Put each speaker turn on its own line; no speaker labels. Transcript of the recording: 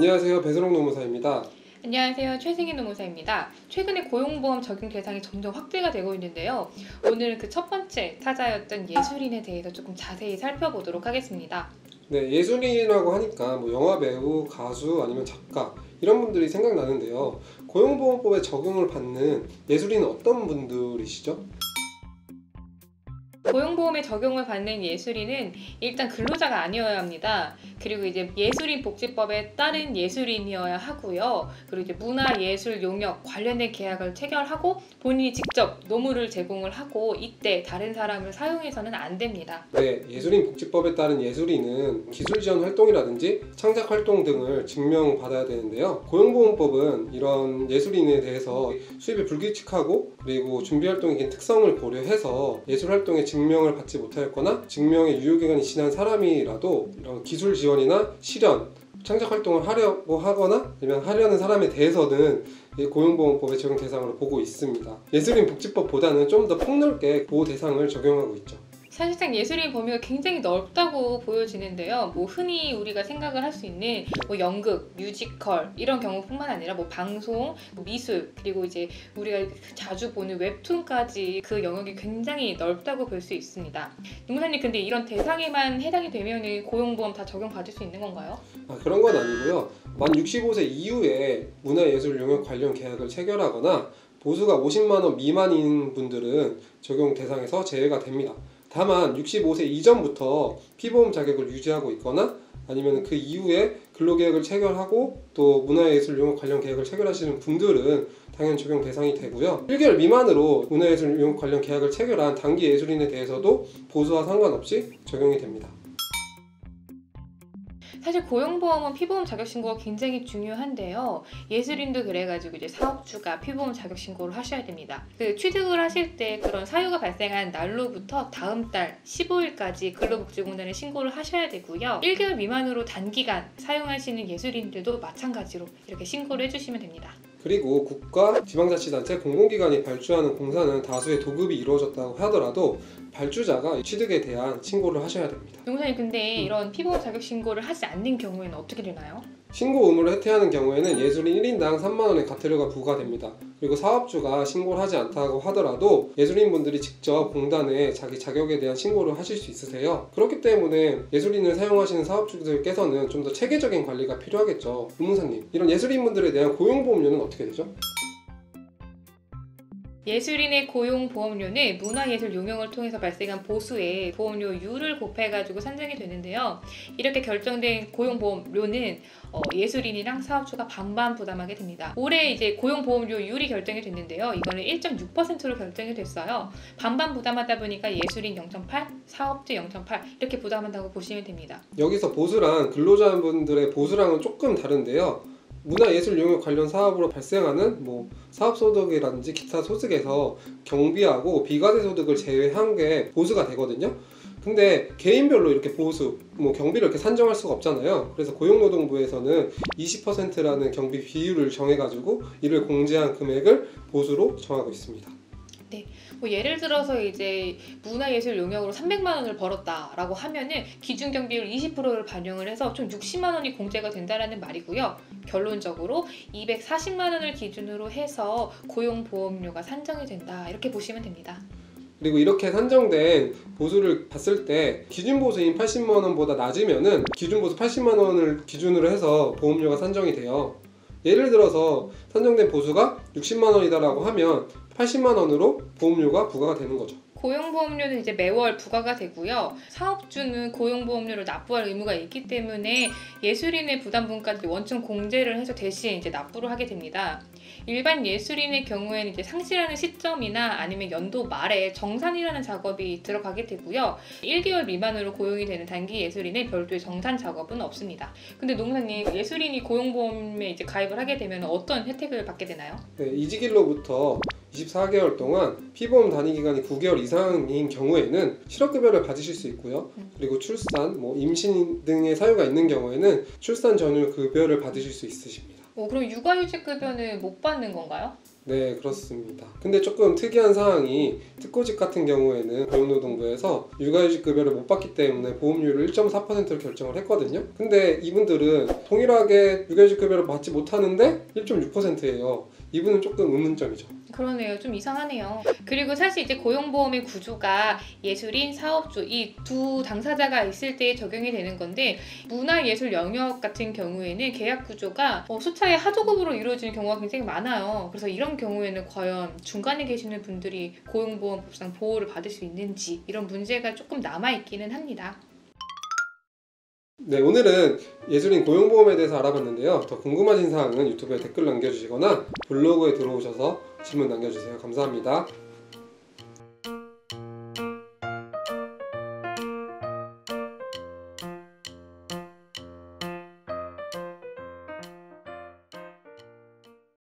안녕하세요. 배선홍 노무사입니다.
안녕하세요. 최승희 노무사입니다. 최근에 고용보험 적용 대상이 점점 확대가 되고 있는데요. 오늘은 그 첫 번째 타자였던 예술인에 대해서 조금 자세히 살펴보도록 하겠습니다.
네, 예술인이라고 하니까 영화 배우, 가수 아니면 작가 이런 분들이 생각나는데요. 고용보험법에 적용을 받는 예술인은 어떤 분들이시죠?
고용보험에 적용을 받는 예술인은 일단 근로자가 아니어야 합니다. 그리고 이제 예술인복지법에 따른 예술인이어야 하고요. 그리고 이제 문화예술 용역 관련된 계약을 체결하고 본인이 직접 노무를 제공을 하고 이때 다른 사람을 사용해서는 안 됩니다.
네, 예술인복지법에 따른 예술인은 기술지원 활동이라든지 창작 활동 등을 증명받아야 되는데요. 고용보험법은 이런 예술인에 대해서 수입이 불규칙하고 그리고 준비활동의 긴 특성을 고려해서 예술활동에 증명을 받지 못하였거나 증명의 유효기간이 지난 사람이라도 이런 기술 지원이나 실현, 창작 활동을 하려고 하거나 아니면 하려는 사람에 대해서는 고용보험법의 적용 대상으로 보고 있습니다. 예술인 복지법보다는 좀 더 폭넓게 보호 대상을 적용하고 있죠.
사실상 예술인 범위가 굉장히 넓다고 보여지는데요. 흔히 우리가 생각을 할 수 있는 연극, 뮤지컬 이런 경우뿐만 아니라 방송, 미술 그리고 이제 우리가 자주 보는 웹툰까지 그 영역이 굉장히 넓다고 볼 수 있습니다. 노무사님 근데 이런 대상에만 해당이 되면 고용보험 다 적용받을 수 있는 건가요?
그런 건 아니고요. 만 65세 이후에 문화예술 용역 관련 계약을 체결하거나 보수가 50만 원 미만인 분들은 적용 대상에서 제외가 됩니다. 다만 65세 이전부터 피보험 자격을 유지하고 있거나 아니면 그 이후에 근로계약을 체결하고 또 문화예술 용역 관련 계약을 체결하시는 분들은 당연 적용 대상이 되고요. 1개월 미만으로 문화예술 용역 관련 계약을 체결한 단기 예술인에 대해서도 보수와 상관없이 적용이 됩니다.
사실 고용보험은 피보험 자격신고가 굉장히 중요한데요. 예술인도 그래가지고 이제 사업주가 피보험 자격신고를 하셔야 됩니다. 취득을 하실 때 그런 사유가 발생한 날로부터 다음 달 15일까지 근로복지공단에 신고를 하셔야 되고요. 1개월 미만으로 단기간 사용하시는 예술인들도 마찬가지로 이렇게 신고를 해주시면 됩니다.
그리고 국가, 지방자치단체, 공공기관이 발주하는 공사는 다수의 도급이 이루어졌다고 하더라도 발주자가 취득에 대한 신고를 하셔야 됩니다.
노무사님 근데 이런 피보험 자격 신고를 하지 않는 경우에는 어떻게 되나요?
신고 의무를 해태하는 경우에는 예술인 1인당 3만 원의 과태료가 부과됩니다. 그리고 사업주가 신고를 하지 않다고 하더라도 예술인분들이 직접 공단에 자기 자격에 대한 신고를 하실 수 있으세요. 그렇기 때문에 예술인을 사용하시는 사업주들께서는 좀 더 체계적인 관리가 필요하겠죠. 노무사님, 이런 예술인분들에 대한 고용보험료는 어떻게 되죠?
예술인의 고용보험료는 문화예술 용역을 통해서 발생한 보수의 보험료율을 곱해가지고 산정이 되는데요. 이렇게 결정된 고용보험료는 예술인이랑 사업주가 반반 부담하게 됩니다. 올해 이제 고용보험료율이 결정이 됐는데요. 이거는 1.6%로 결정이 됐어요. 반반 부담하다 보니까 예술인 0.8, 사업주 0.8 이렇게 부담한다고 보시면 됩니다.
여기서 보수랑 근로자분들의 보수랑은 조금 다른데요. 문화예술 용역 관련 사업으로 발생하는 사업소득이라든지 기타 소득에서 경비하고 비과세 소득을 제외한 게 보수가 되거든요. 근데 개인별로 이렇게 보수, 경비를 이렇게 산정할 수가 없잖아요. 그래서 고용노동부에서는 20%라는 경비 비율을 정해가지고 이를 공제한 금액을 보수로 정하고 있습니다.
네, 예를 들어서 이제 문화예술 용역으로 300만 원을 벌었다라고 하면은 기준 경비율 20%를 반영을 해서 총 60만 원이 공제가 된다라는 말이고요. 결론적으로 240만 원을 기준으로 해서 고용보험료가 산정이 된다 이렇게 보시면 됩니다.
그리고 이렇게 산정된 보수를 봤을 때 기준 보수인 80만 원보다 낮으면은 기준 보수 80만 원을 기준으로 해서 보험료가 산정이 돼요. 예를 들어서 산정된 보수가 60만 원이다라고 하면 80만 원으로 보험료가 부과가 되는 거죠.
고용보험료는 이제 매월 부과가 되고요. 사업주는 고용보험료를 납부할 의무가 있기 때문에 예술인의 부담분까지 원점 공제를 해서 대신 이제 납부를 하게 됩니다. 일반 예술인의 경우에는 이제 상실하는 시점이나 아니면 연도 말에 정산이라는 작업이 들어가게 되고요. 1개월 미만으로 고용이 되는 단기 예술인은 별도의 정산 작업은 없습니다. 근데 노무사님, 예술인이 고용보험에 이제 가입을 하게 되면 어떤 혜택을 받게 되나요?
네, 이직일로부터 24개월 동안 피보험 단위 기간이 9개월 이상인 경우에는 실업급여를 받으실 수 있고요. 그리고 출산, 임신 등의 사유가 있는 경우에는 출산 전후 급여를 받으실 수 있으십니다.
그럼 육아휴직급여는 못 받는 건가요?
네, 그렇습니다. 근데 조금 특이한 사항이 특고직 같은 경우에는 고용노동부에서 육아휴직급여를 못 받기 때문에 보험료를 1.4%로 결정을 했거든요. 근데 이분들은 동일하게 육아휴직급여를 받지 못하는데 1.6%예요. 이분은 조금 의문점이죠.
그러네요. 좀 이상하네요. 그리고 사실 이제 고용보험의 구조가 예술인, 사업주 이 두 당사자가 있을 때 적용이 되는 건데 문화예술 영역 같은 경우에는 계약 구조가 수차례 하도급으로 이루어지는 경우가 굉장히 많아요. 그래서 이런 경우에는 과연 중간에 계시는 분들이 고용보험법상 보호를 받을 수 있는지 이런 문제가 조금 남아있기는 합니다.
네, 오늘은 예술인 고용보험에 대해서 알아봤는데요. 더 궁금하신 사항은 유튜브에 댓글 남겨주시거나 블로그에 들어오셔서 질문 남겨주세요. 감사합니다.